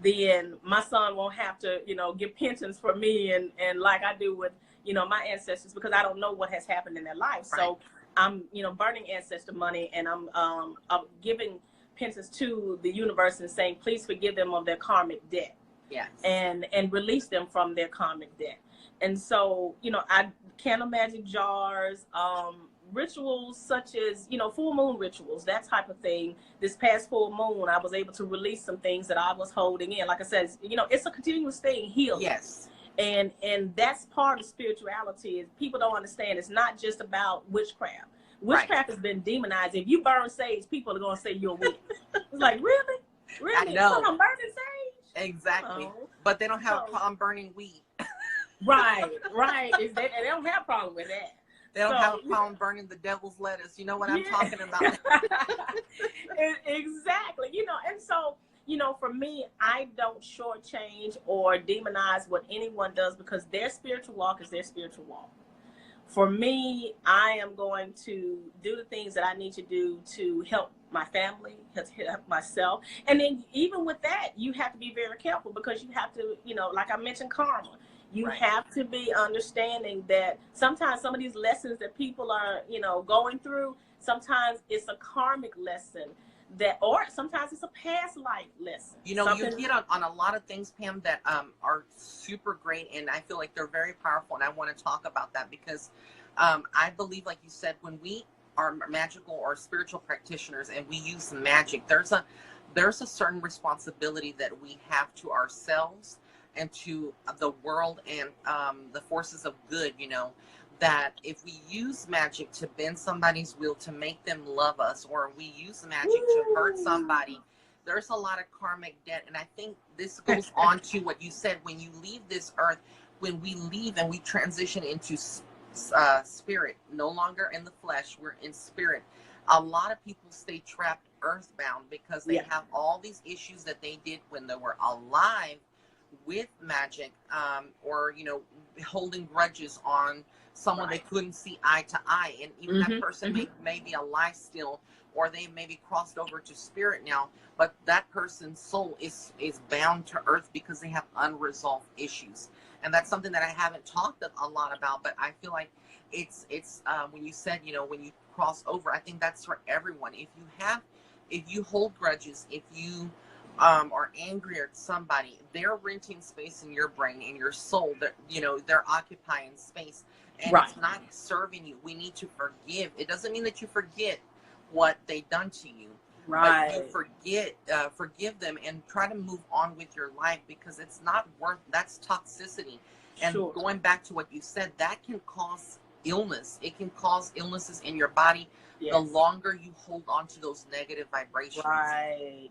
then my son won't have to, give penance for me and like I do with, my ancestors, because I don't know what has happened in their life. Right. So I'm, burning ancestor money, and I'm giving penance to the universe and saying, please forgive them of their karmic debt. Yes. And release them from their karmic debt. And so, I candle magic jars, rituals such as, full moon rituals, that type of thing. This past full moon, I was able to release some things that I was holding in. Like I said, it's a continuous thing, healing. Yes. And that's part of spirituality. Is people don't understand. It's not just about witchcraft. Witchcraft has been demonized. If you burn sage, people are going to say you're a witch. It's like, really? I know. I'm burning sage? Exactly. But they don't have a problem burning weed. Right. And they don't have a problem with that. They don't have a problem burning the devil's lettuce. You know what I'm talking about? Exactly. And so, for me, I don't shortchange or demonize what anyone does, because their spiritual walk is their spiritual walk. For me, I am going to do the things that I need to do to help my family, help myself. And then even with that, you have to be very careful, because you have to, like I mentioned, karma. You have to be understanding that sometimes some of these lessons that people are, going through, sometimes it's a karmic lesson, or sometimes it's a past life lesson. You hit on a lot of things, Pam, that are super great, and I feel like they're very powerful, and I want to talk about that, because I believe, like you said, when we are magical or spiritual practitioners and we use magic, there's a certain responsibility that we have to ourselves and to the world and the forces of good, that if we use magic to bend somebody's will to make them love us, or we use magic to hurt somebody, there's a lot of karmic debt. And I think this goes on to what you said, when you leave this earth, when we leave and we transition into spirit, no longer in the flesh, we're in spirit. A lot of people stay trapped earthbound because they have all these issues that they did when they were alive with magic, or holding grudges on someone they couldn't see eye to eye, and even that person may be alive still, or they may be crossed over to spirit now, but that person's soul is bound to earth because they have unresolved issues. And that's something that I haven't talked a lot about, but I feel like it's when you said, when you cross over, I think that's for everyone. If you hold grudges, if you are angry at somebody, they're renting space in your brain, in your soul, that they're occupying space, and it's not serving you. We need to forgive. It doesn't mean that you forget what they done to you, but you forgive them and try to move on with your life, because it's not worth, that's toxicity. And going back to what you said, that can cause illness. It can cause illnesses in your body. Yes. The longer you hold on to those negative vibrations. Right.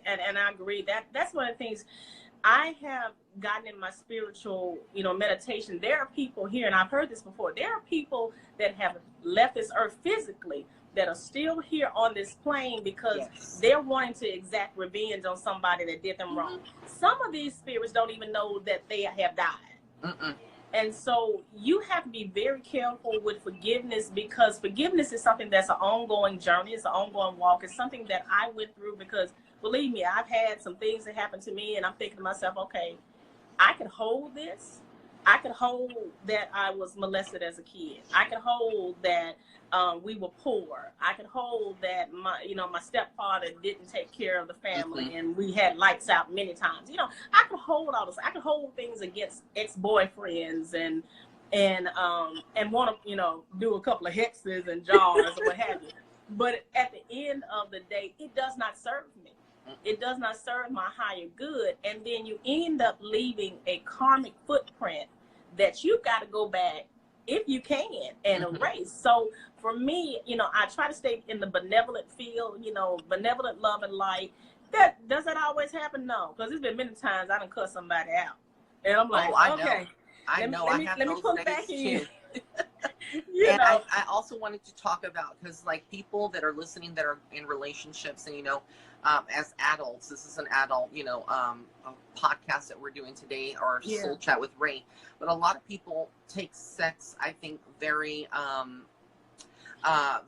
And I agree. That's one of the things I have gotten in my spiritual, meditation. There are people here, and I've heard this before, there are people that have left this earth physically that are still here on this plane because they're wanting to exact revenge on somebody that did them wrong. Some of these spirits don't even know that they have died. And so you have to be very careful with forgiveness, because forgiveness is something that's an ongoing journey. It's an ongoing walk. It's something that I went through, because believe me, I've had some things that happened to me, and I'm thinking to myself, okay, I can hold this. I could hold that I was molested as a kid. I could hold that we were poor. I could hold that my stepfather didn't take care of the family, and we had lights out many times. I could hold all this. I could hold things against ex-boyfriends and want to do a couple of hexes and jars or what have you. But at the end of the day, it does not serve me. It does not serve my higher good. And then you end up leaving a karmic footprint that you got to go back, if you can, and erase. So for me, I try to stay in the benevolent field, benevolent love and light. That does that always happen? No, because there's been many times I done cut somebody out, and I'm like, I okay, know. I know. let I me have let me those pull it days back in. too. You And know, I also wanted to talk about, because like people that are listening that are in relationships, and as adults, this is an adult, a podcast that we're doing today, or Soul Chat with Ray. But a lot of people take sex, I think, very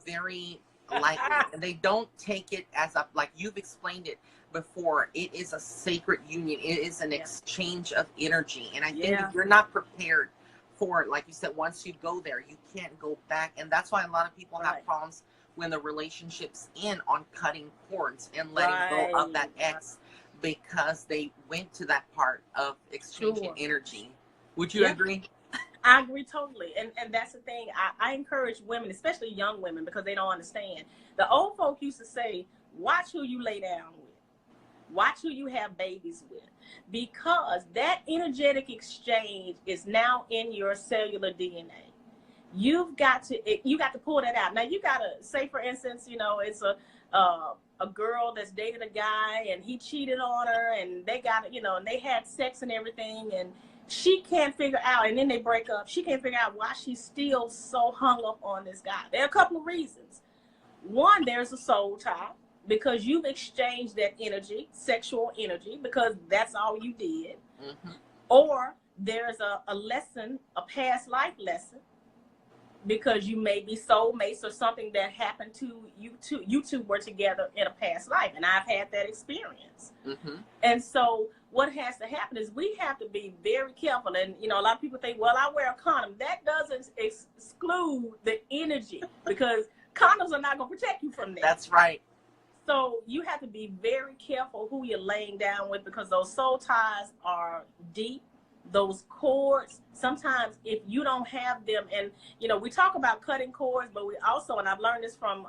very lightly, and they don't take it as a, like you've explained it before. It is a sacred union. It is an exchange of energy, and I think if you're not prepared for it, like you said, once you go there, you can't go back. And that's why a lot of people have problems when the relationship's in on cutting cords and letting go of that ex, because they went to that part of exchanging energy. Would you agree? I agree totally. And that's the thing. I encourage women, especially young women, because they don't understand. The old folk used to say, watch who you lay down with. Watch who you have babies with. Because that energetic exchange is now in your cellular DNA. You got to pull that out. Now you got to say, for instance, it's a girl that's dated a guy and he cheated on her, and they got, and they had sex and everything, and she can't figure out, and then they break up. She can't figure out why she's still so hung up on this guy. There are a couple of reasons. One, there's a soul tie, because you've exchanged that energy, sexual energy, because that's all you did. Mm-hmm. Or there's a lesson, a past life lesson, because you may be soulmates or something that happened to you two. You two were together in a past life, and I've had that experience. Mm-hmm. And so what has to happen is we have to be very careful. And, a lot of people think, well, I wear a condom. That doesn't exclude the energy, because condoms are not going to protect you from that. That's right. So you have to be very careful who you're laying down with, because those soul ties are deep. Those cords, sometimes if you don't have them, and we talk about cutting cords, but we also, and I've learned this from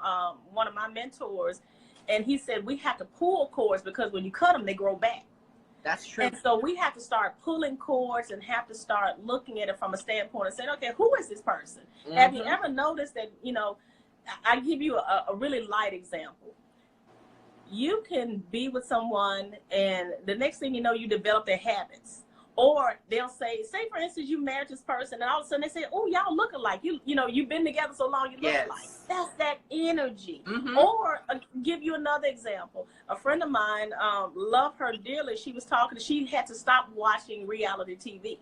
one of my mentors, and he said we have to pull cords, because when you cut them, they grow back. That's true. And so we have to start pulling cords and have to start looking at it from a standpoint and saying, okay, who is this person? Mm-hmm. Have you ever noticed that, I give you a really light example. You can be with someone, and the next thing you know, you develop their habits. Or they'll say, for instance, you married this person, and all of a sudden they say, oh, y'all look alike. You've been together so long, you look alike. That's that energy. Mm-hmm. Or give you another example. A friend of mine, loved her dearly. She had to stop watching reality TV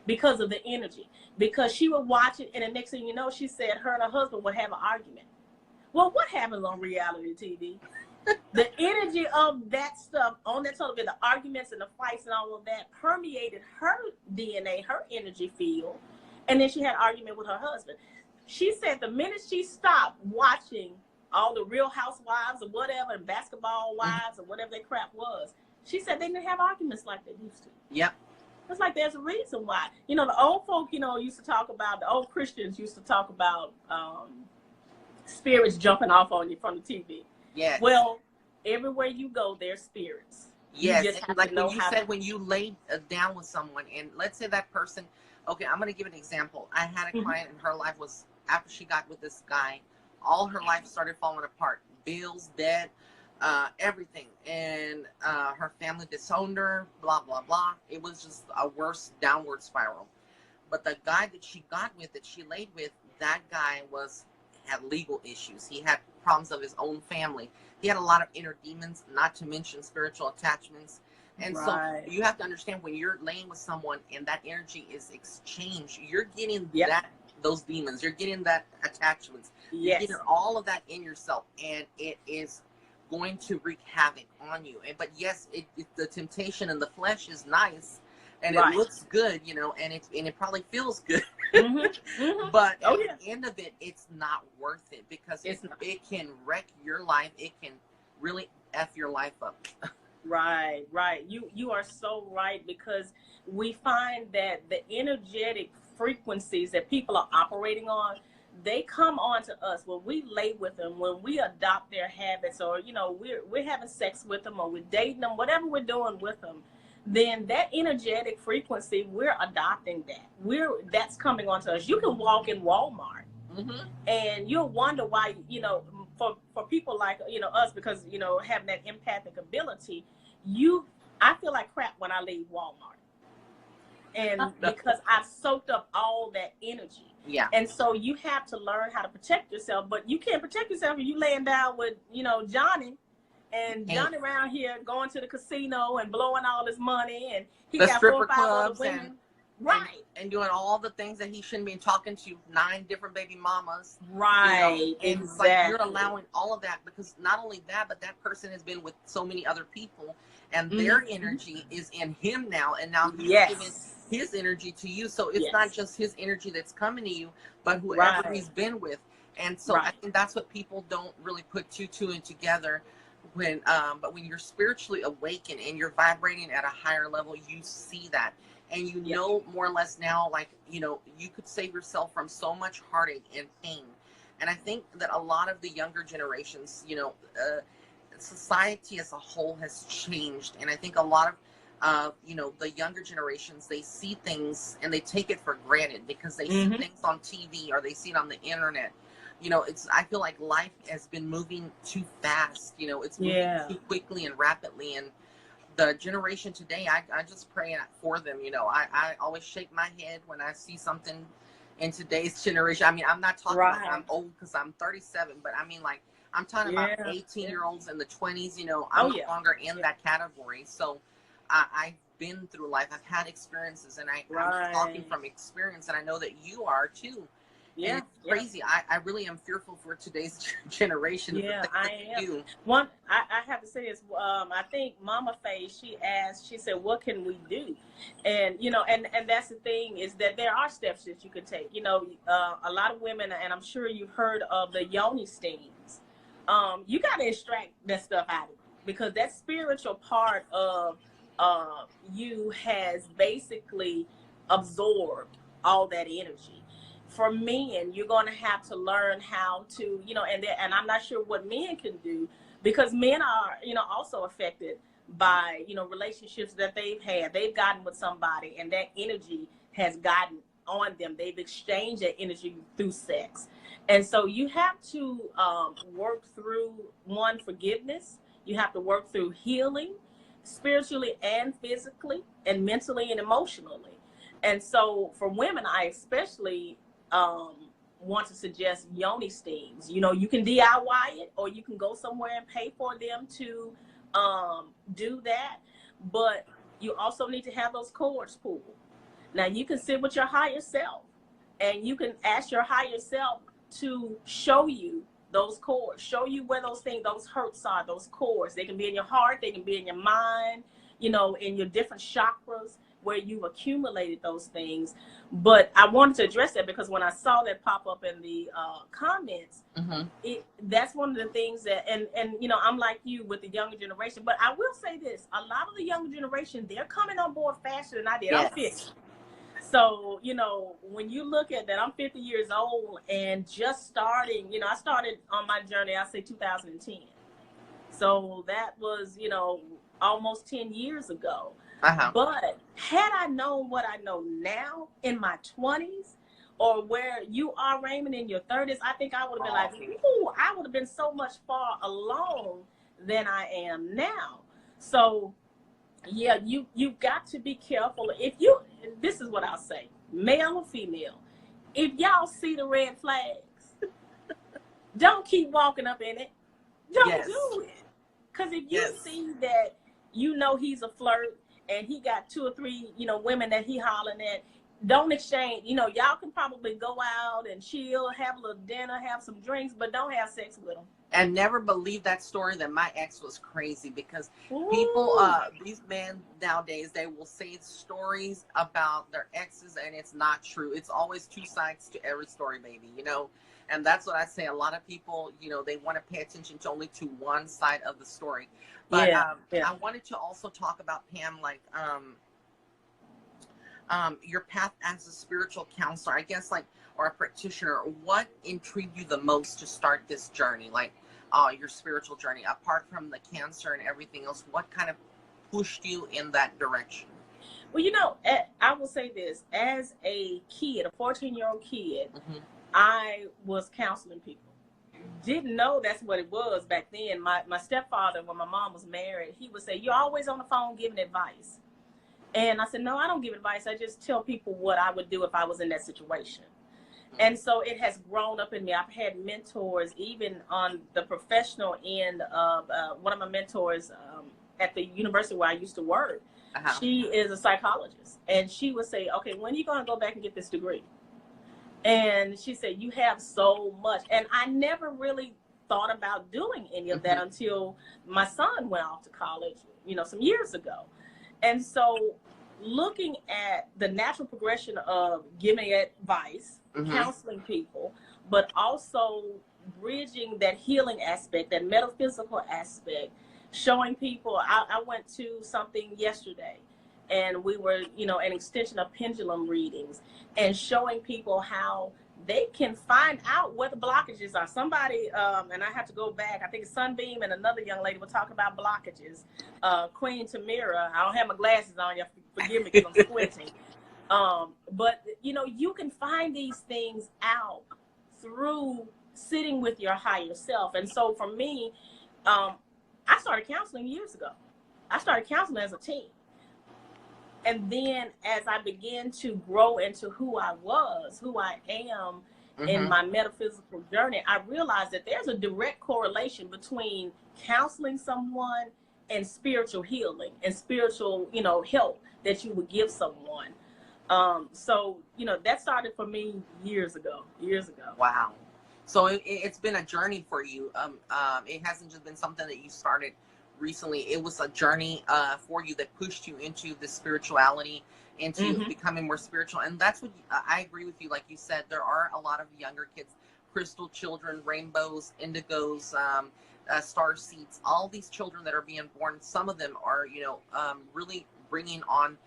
because of the energy. Because she would watch it, and the next thing you know, she said her and her husband would have an argument. Well, what happens on reality TV? The energy of that stuff on that television, the arguments and the fights and all of that, permeated her DNA, her energy field, and then she had an argument with her husband. She said the minute she stopped watching all the Real Housewives or whatever, and Basketball Wives or whatever that crap was, she said they didn't have arguments like they used to. Yep. It's like there's a reason why. The old folk, used to talk about, the old Christians used to talk about spirits jumping off on you from the TV. Yes. Well, everywhere you go, there's spirits. Yes. Like when you said, when you lay down with someone, and let's say that person, okay, I'm going to give an example. I had a client, and her life was, after she got with this guy, all her life started falling apart. Bills, debt, everything. And her family disowned her, blah, blah, blah. It was just a worse downward spiral. But the guy that she got with, that she laid with, that guy had legal issues. He had problems of his own family. He had a lot of inner demons, not to mention spiritual attachments. And so you have to understand, when you're laying with someone and that energy is exchanged, you're getting those demons, you're getting that attachments, you're getting all of that in yourself, and it is going to wreak havoc on you. But yes, the temptation in the flesh is nice, and it looks good, and it probably feels good. Mm-hmm. Mm-hmm. But at the end of it, it's not worth it, because it can wreck your life. It can really F your life up. Right. You are so right, because we find that the energetic frequencies that people are operating on, they come on to us when we lay with them, when we adopt their habits, or we're having sex with them, or we're dating them, whatever we're doing with them. Then that energetic frequency, we're adopting that. That's coming onto us. You can walk in Walmart, mm-hmm. and you'll wonder why, for people like, you know, us, because, you know, having that empathic ability, I feel like crap when I leave Walmart. And because I've soaked up all that energy. Yeah. And so you have to learn how to protect yourself, but you can't protect yourself if you laying down with, you know, Johnny, and Johnny around here going to the casino and blowing all his money, and he the got stripper 4 or 5 other women. Right. And doing all the things that he shouldn't be talking to 9 different baby mamas. Right. You know? And it's like you're allowing all of that, because not only that, but that person has been with so many other people, and their energy is in him now, and now he's giving his energy to you. So it's not just his energy that's coming to you, but whoever he's been with. And so I think that's what people don't really put two and together. But when you're spiritually awakened and you're vibrating at a higher level, you see that, and you know more or less now, like, you know, you could save yourself from so much heartache and pain. And I think that a lot of the younger generations, you know, society as a whole has changed, and I think a lot of you know, the younger generations, they see things and they take it for granted because they see things on TV or they see it on the internet. You know, I feel like life has been moving too fast. You know, it's moving too quickly and rapidly. And the generation today, I just pray for them. You know, I always shake my head when I see something in today's generation. I mean, I'm not talking about I'm old because I'm 37, but I mean, like, I'm talking about 18-year-olds in the 20s. You know, I'm no longer in that category. So I've been through life. I've had experiences, and I'm talking from experience, and I know that you are too. Yeah, and it's crazy. I really am fearful for today's generation. Yeah, I am. I have to say this. I think Mama Faye, she said, what can we do? And, you know, and that's the thing, is that there are steps that you could take. You know, a lot of women, and I'm sure you've heard of the yoni steams. You got to extract that stuff out of you, because that spiritual part of you has basically absorbed all that energy. For men, you're going to have to learn how to, you know, and I'm not sure what men can do, because men are, you know, also affected by, you know, relationships that they've had. They've gotten with somebody, and that energy has gotten on them. They've exchanged that energy through sex. And so you have to work through, forgiveness. You have to work through healing, spiritually and physically and mentally and emotionally. And so for women, I especially want to suggest yoni steams. You know, you can DIY it, or you can go somewhere and pay for them to do that. But you also need to have those cords pulled. Now, you can sit with your higher self, and you can ask your higher self to show you those cords, show you where those things, those hurts are, those cords. They can be in your heart, they can be in your mind, you know, in your different chakras where you've accumulated those things. But I wanted to address that because when I saw that pop up in the comments, that's one of the things that, and you know, I'm like you with the younger generation, but I will say this, a lot of the younger generation, they're coming on board faster than I did. I'm 50. So, you know, when you look at that, I'm 50 years old and just starting, you know, I started on my journey, I say 2010. So that was, you know, almost 10 years ago. But had I known what I know now in my 20s, or where you are, Raymond, in your 30s, I think I would have been like, ooh, I would have been so much far along than I am now. So, yeah, you've got to be careful. This is what I'll say, male or female, if y'all see the red flags, don't keep walking up in it. Don't do it. Because if you see that, you know, he's a flirt and he got 2 or 3, you know, women that he hollering at, don't exchange. You know, y'all can probably go out and chill, have a little dinner, have some drinks, but don't have sex with them. And never believe that story that my ex was crazy, because people, these men nowadays, they will say stories about their exes and it's not true. It's always 2 sides to every story, baby, you know? And that's what I say. A lot of people, you know, they want to pay attention to only to one side of the story. But I wanted to also talk about, Pam, like, your path as a spiritual counselor, I guess, like, or a practitioner. What intrigued you the most to start this journey, like your spiritual journey, apart from the cancer and everything else? What kind of pushed you in that direction? Well, you know, I will say this, as a kid, a 14-year-old kid, I was counseling people. didn't know that's what it was back then. My stepfather, when my mom was married, he would say, "You're always on the phone giving advice." And I said, "No, I don't give advice. I just tell people what I would do if I was in that situation." And so it has grown up in me. I've had mentors, even on the professional end of one of my mentors at the university where I used to work. She is a psychologist. And she would say, "Okay, when are you going to go back and get this degree?" And she said, "You have so much." And I never really thought about doing any of that until my son went off to college, some years ago. And so looking at the natural progression of giving advice, counseling people, but also bridging that healing aspect, that metaphysical aspect, showing people. I went to something yesterday, and we were, an extension of pendulum readings, and showing people how they can find out what the blockages are. Somebody, and I have to go back, I think Sunbeam and another young lady were talking about blockages. Queen Tamira, I don't have my glasses on, you forgive me because I'm squinting. But, you can find these things out through sitting with your higher self. And so for me, I started counseling years ago. I started counseling as a teen. And then as I began to grow into who I am in my metaphysical journey, I realized that there's a direct correlation between counseling someone and spiritual healing and spiritual, help that you would give someone. So, that started for me years ago. Wow. So it's been a journey for you. It hasn't just been something that you started recently. It was a journey for you that pushed you into the spirituality, into becoming more spiritual. And that's what I agree with you. Like you said, there are a lot of younger kids, crystal children, rainbows, indigos, star seeds, all these children that are being born. Some of them are, really bringing on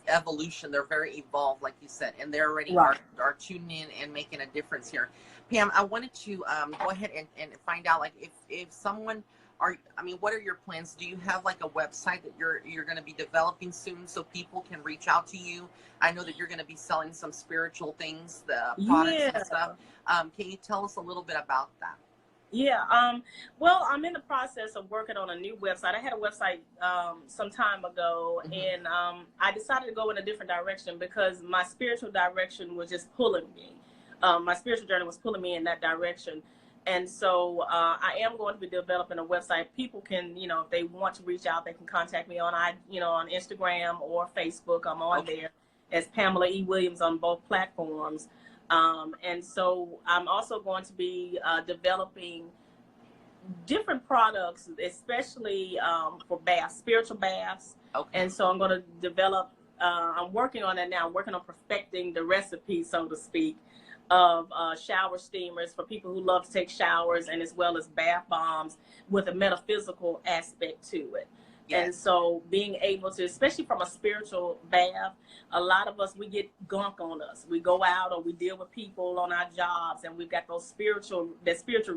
evolution. They're very evolved, like you said, and they're already are tuning in and making a difference here. Pam, I wanted to go ahead and find out, like, if someone what are your plans? Do you have like a website that you're going to be developing soon so people can reach out to you? I know that you're going to be selling some spiritual things, the products and stuff. Can you tell us a little bit about that? Yeah. Well, I'm in the process of working on a new website. I had a website some time ago, and I decided to go in a different direction because my spiritual direction was just pulling me. My spiritual journey was pulling me in that direction. And so I am going to be developing a website. People can, if they want to reach out, they can contact me on Instagram or Facebook. I'm on there as Pamela E. Williams on both platforms. And so I'm also going to be developing different products, especially for baths, spiritual baths. And so I'm going to develop, I'm working on that now. I'm working on perfecting the recipe, so to speak, of shower steamers for people who love to take showers, and as well as bath bombs with a metaphysical aspect to it. And so being able to, especially from a spiritual bath, a lot of us, we get gunk on us. We go out or we deal with people on our jobs, and we've got that spiritual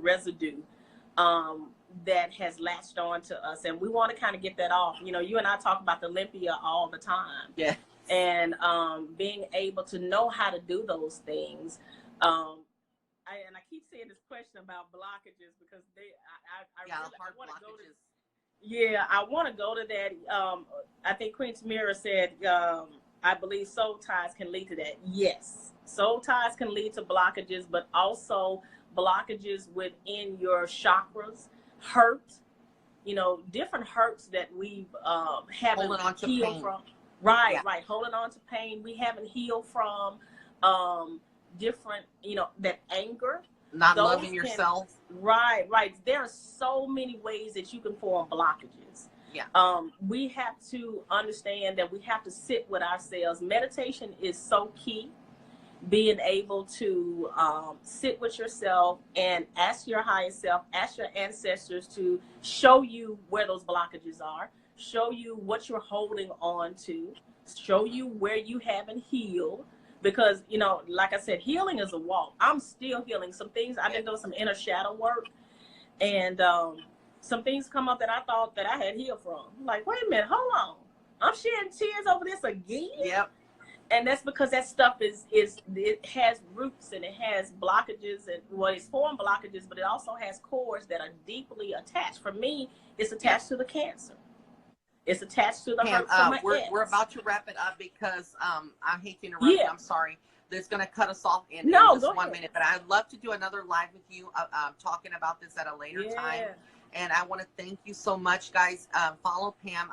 residue that has latched on to us. And we want to kind of get that off. You and I talk about the Olympia all the time. Yeah. And being able to know how to do those things. I keep saying this question about blockages because I want to go to. Yeah, I want to go to that. I think Queen Tamira said, I believe soul ties can lead to that. Yes, soul ties can lead to blockages, but also blockages within your chakras, hurt, different hurts that we've haven't healed from. Right. Holding on to pain we haven't healed from, different, that anger. Not loving yourself. Right. There are so many ways that you can form blockages. Yeah. We have to understand that we have to sit with ourselves. Meditation is so key. Being able to sit with yourself and ask your higher self, ask your ancestors to show you where those blockages are, show you what you're holding on to, show you where you haven't healed. Because, like I said, healing is a walk. I'm still healing some things. I've been doing some inner shadow work, and some things come up that I thought that I had healed from. I'm like, wait a minute, hold on. I'm shedding tears over this again? Yep. And that's because that stuff it has roots and it has blockages, and well, it's formed blockages, but it also has cores that are deeply attached. For me, it's attached to the cancer. It's attached to the Pam, hurt from my we're ex. about to wrap it up because I hate to interrupt you. Yeah. I'm sorry. That's going to cut us off in No, just go 1 ahead. minute. But I'd love to do another live with you talking about this at a later time. And I want to thank you so much, guys. Follow Pam.